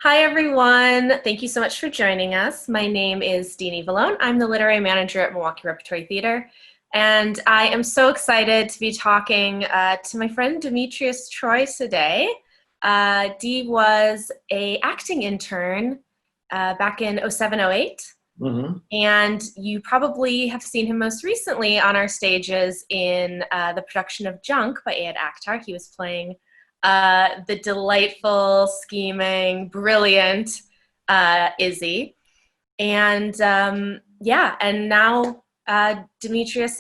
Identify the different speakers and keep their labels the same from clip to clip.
Speaker 1: Hi, everyone. Thank you so much for joining us. My name is Deanie Vallone. I'm the literary manager at Milwaukee Rep Theater, and I am so excited to be talking to my friend Demetrios Troy today. Dee was a acting intern back in 0708, and you probably have seen him most recently on our stages in the production of Junk by Ed Akhtar. He was playing the delightful, scheming, brilliant Izzy. And and now Demetrios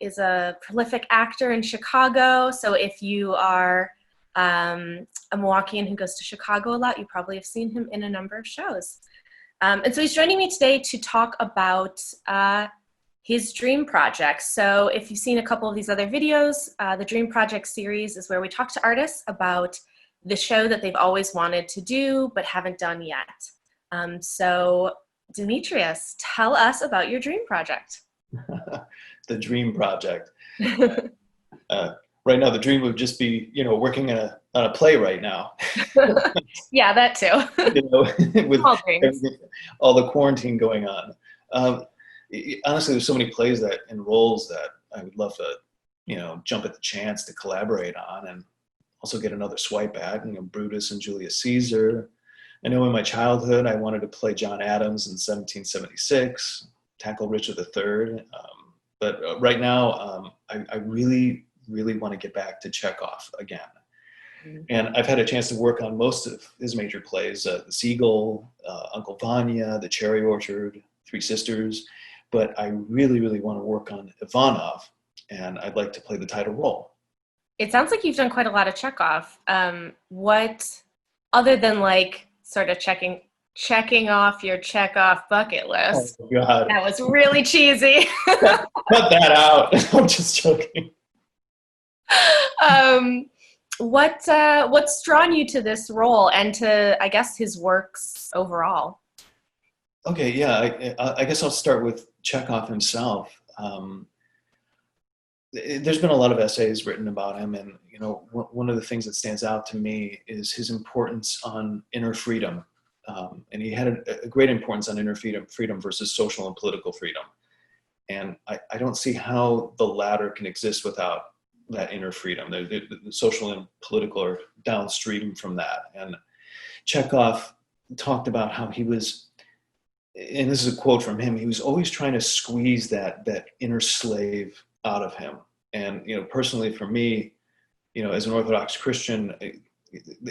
Speaker 1: is a prolific actor in Chicago. So if you are a Milwaukeean who goes to Chicago a lot, you probably have seen him in a number of shows. And so he's joining me today to talk about his dream project. So if you've seen a couple of these other videos, the Dream Project series is where we talk to artists about the show that they've always wanted to do but haven't done yet. So Demetrios, tell us about your dream project.
Speaker 2: The dream project. Right now, the dream would just be, working on a play right now.
Speaker 1: Yeah, that too.
Speaker 2: With all the quarantine going on. Honestly, there's so many plays and roles that I would love to, jump at the chance to collaborate on and also get another swipe at. Brutus and Julius Caesar. I know in my childhood I wanted to play John Adams in 1776, tackle Richard III. But right now, I really, really want to get back to Chekhov again. And I've had a chance to work on most of his major plays, The Seagull, Uncle Vanya, The Cherry Orchard, Three Sisters. But I really, really want to work on Ivana, and I'd like to play the title role.
Speaker 1: It sounds like you've done quite a lot of Chekhov. What, other than like sort of checking off your Chekhov bucket list?
Speaker 2: Oh, God.
Speaker 1: That was really cheesy.
Speaker 2: Cut that out. I'm just joking.
Speaker 1: What's drawn you to this role and to, I guess, his works overall?
Speaker 2: Okay, yeah, I guess I'll start with Chekhov himself. There's been a lot of essays written about him, and one of the things that stands out to me is his importance on inner freedom. And he had a great importance on inner freedom versus social and political freedom. And I don't see how the latter can exist without that inner freedom. The social and political are downstream from that. And Chekhov talked about how he was, and this is a quote from him, he was always trying to squeeze that inner slave out of him. And, personally for me, as an Orthodox Christian,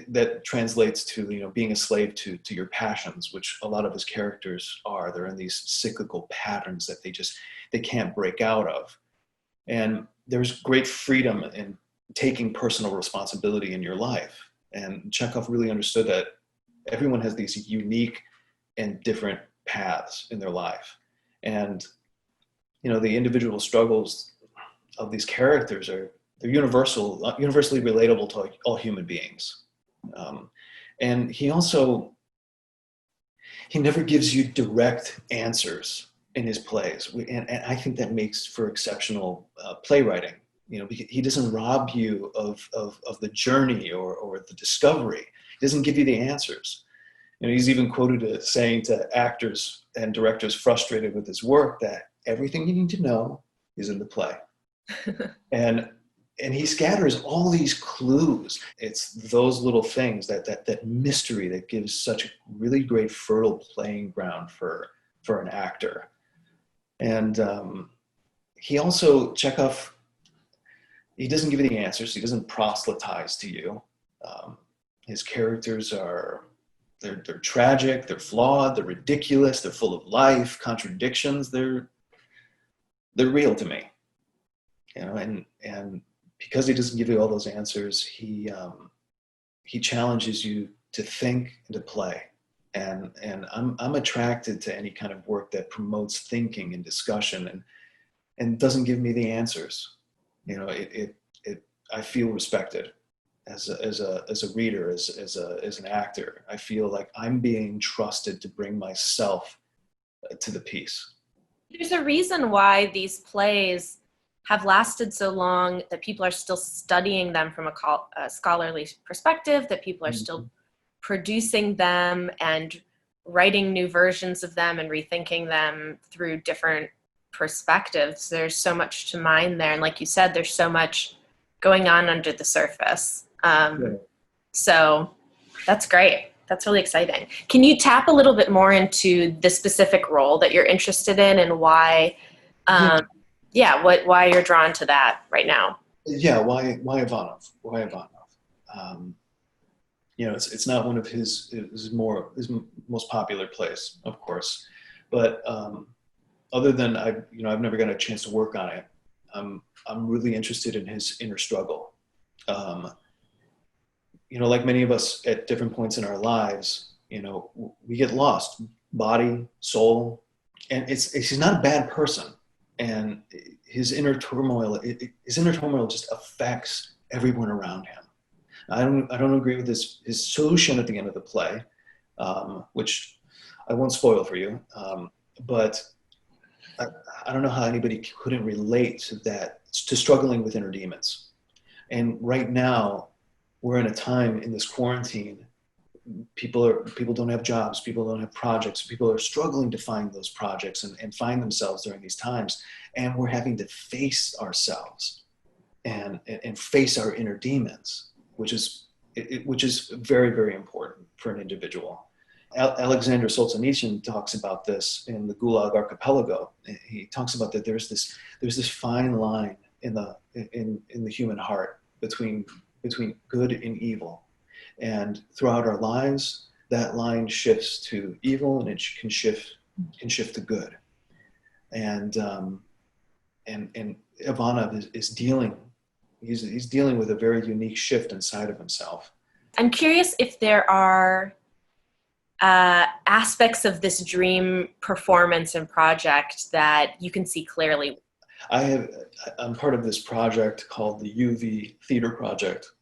Speaker 2: that translates to, being a slave to your passions, which a lot of his characters are. They're in these cyclical patterns that they can't break out of. And there's great freedom in taking personal responsibility in your life. And Chekhov really understood that everyone has these unique and different paths in their life. And, the individual struggles of these characters they're universally relatable to all human beings. And he never gives you direct answers in his plays. And I think that makes for exceptional playwriting. He doesn't rob you of the journey or the discovery. He doesn't give you the answers. He's even quoted as saying to actors and directors frustrated with his work that everything you need to know is in the play. And he scatters all these clues. It's those little things, that mystery that gives such a really great fertile playing ground for an actor. And Chekhov, he doesn't give you the answers. He doesn't proselytize to you. His characters they're tragic, they're flawed, they're ridiculous, they're full of life, contradictions. They're real to me. And because he doesn't give you all those answers, he challenges you to think and to play. And I'm attracted to any kind of work that promotes thinking and discussion and doesn't give me the answers. I feel respected as a reader, as an actor. I feel like I'm being trusted to bring myself to the piece.
Speaker 1: There's a reason why these plays have lasted so long, that people are still studying them from a scholarly perspective, that people are still producing them and writing new versions of them and rethinking them through different perspectives. There's so much to mine there. And like you said, there's so much going on under the surface. So that's great. That's really exciting. Can you tap a little bit more into the specific role that you're interested in and why, why you're drawn to that right now?
Speaker 2: Yeah, why Ivanov? Why Ivanov? It's not one of his most popular plays, of course, but other than I've never gotten a chance to work on it. I'm really interested in his inner struggle. Like many of us at different points in our lives, we get lost, body, soul, and he's not a bad person, and his inner turmoil just affects everyone around him. I don't agree with his solution at the end of the play, which I won't spoil for you, but I don't know how anybody couldn't relate to that, to struggling with inner demons. And right now, we're in a time in this quarantine, people don't have jobs, people don't have projects, people are struggling to find those projects and find themselves during these times. And we're having to face ourselves and face our inner demons, which is very, very important for an individual. Alexander Solzhenitsyn talks about this in the Gulag Archipelago. He talks about that there's this fine line in the human heart between good and evil, and throughout our lives that line shifts to evil, and it can shift to good. And Ivana is dealing. He's dealing with a very unique shift inside of himself.
Speaker 1: I'm curious if there are aspects of this dream performance and project that you can see clearly.
Speaker 2: I'm part of this project called the UV Theater Project.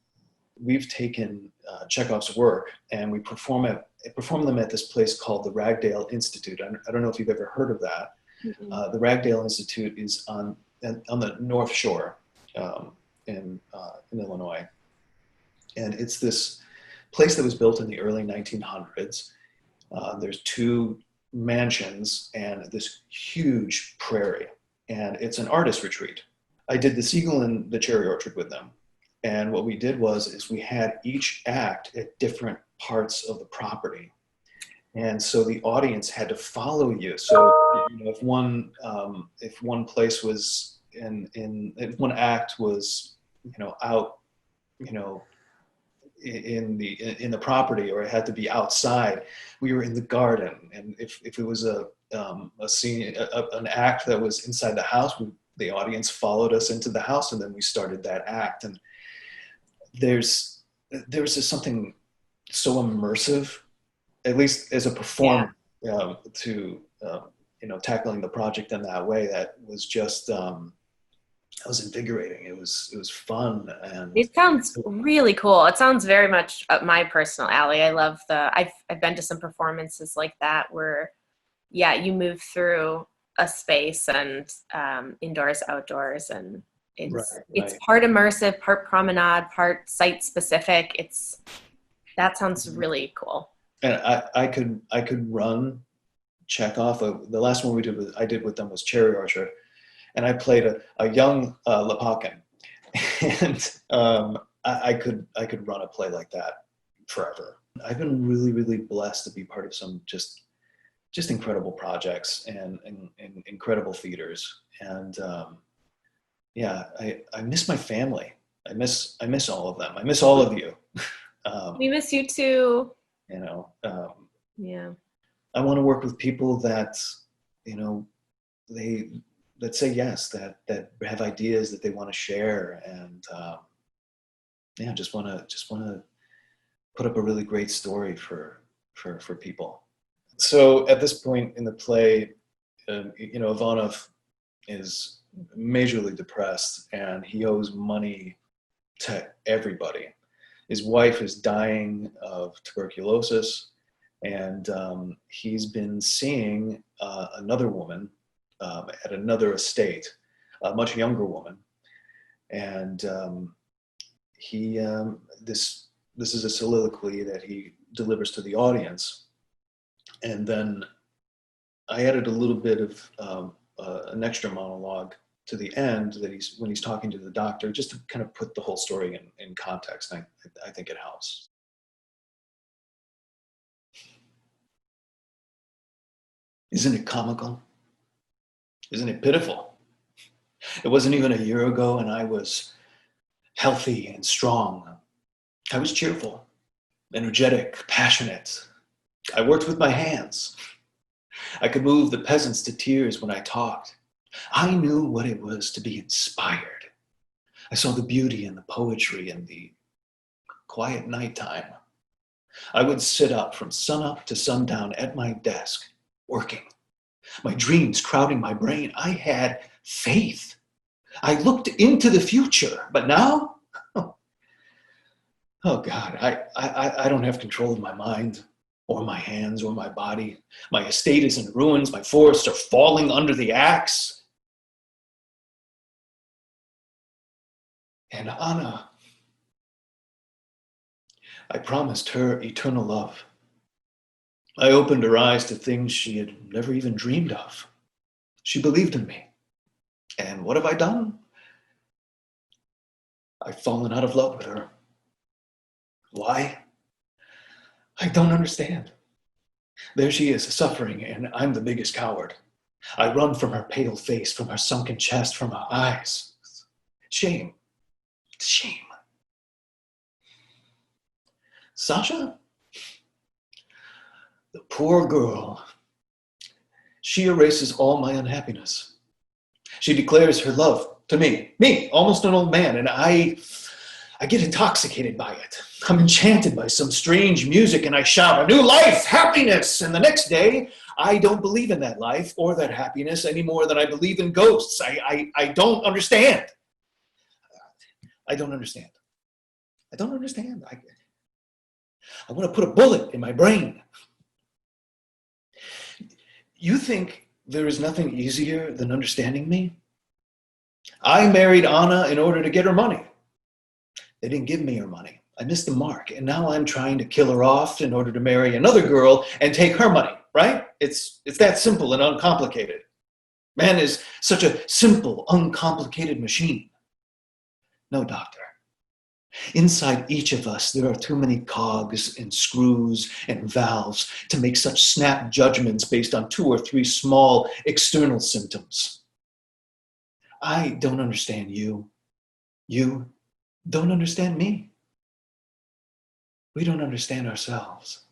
Speaker 2: We've taken Chekhov's work and we perform them at this place called the Ragdale Institute. I don't know if you've ever heard of that. Mm-hmm. The Ragdale Institute is on the North Shore in Illinois. And it's this place that was built in the early 1900s. There's 2 mansions and this huge prairie. And it's an artist retreat. I did The Seagull and the Cherry Orchard with them. And what we did is we had each act at different parts of the property. And so the audience had to follow you. So if one place was if one act was out in the property, or it had to be outside, we were in the garden. And if it was a scene, an act that was inside the house, the audience followed us into the house, and then we started that act. And there's just something so immersive, at least as a performer, to tackling the project in that way, that was just it was invigorating. It was fun, and
Speaker 1: it sounds really cool. It sounds very much up my personal alley. I love I've been to some performances like that where you move through a space and indoors, outdoors, and it's part immersive, part promenade, part site specific. That sounds really cool.
Speaker 2: And I could run Chekhov. The last one I did with them was Cherry Orchard, and I played a young Lepakin, and I could run a play like that forever. I've been really, really blessed to be part of some just incredible projects and incredible theaters. And I miss my family. I miss all of them. I miss all of you.
Speaker 1: We miss you too.
Speaker 2: I want to work with people that that say yes, that have ideas that they want to share, and just want to put up a really great story for people. So at this point in the play, Ivanov is majorly depressed, and he owes money to everybody. His wife is dying of tuberculosis, and he's been seeing another woman at another estate, a much younger woman, and this this is a soliloquy that he delivers to the audience. And then I added a little bit of an extra monologue to the end that when he's talking to the doctor, just to kind of put the whole story in context. I think it helps. Isn't it comical? Isn't it pitiful? It wasn't even a year ago and I was healthy and strong. I was cheerful, energetic, passionate. I worked with my hands. I could move the peasants to tears when I talked. I knew what it was to be inspired. I saw the beauty and the poetry in the quiet nighttime. I would sit up from sunup to sundown at my desk, working. My dreams crowding my brain. I had faith. I looked into the future, but now, oh God, I don't have control of my mind or my hands or my body. My estate is in ruins. My forests are falling under the axe. And Anna, I promised her eternal love. I opened her eyes to things she had never even dreamed of. She believed in me. And what have I done? I've fallen out of love with her. Why? I don't understand. There she is, suffering, and I'm the biggest coward. I run from her pale face, from her sunken chest, from her eyes. Shame. Shame. Sasha? The poor girl. She erases all my unhappiness. She declares her love to me, almost an old man, and I get intoxicated by it. I'm enchanted by some strange music and I shout, a new life, happiness! And the next day, I don't believe in that life or that happiness any more than I believe in ghosts. I don't understand. I don't understand. I don't understand. I want to put a bullet in my brain. You think there is nothing easier than understanding me? I married Anna in order to get her money. They didn't give me her money. I missed the mark, and now I'm trying to kill her off in order to marry another girl and take her money, right? It's that simple and uncomplicated. Man is such a simple, uncomplicated machine. No, doctor. Inside each of us, there are too many cogs and screws and valves to make such snap judgments based on 2 or 3 small external symptoms. I don't understand you. You don't understand me. We don't understand ourselves.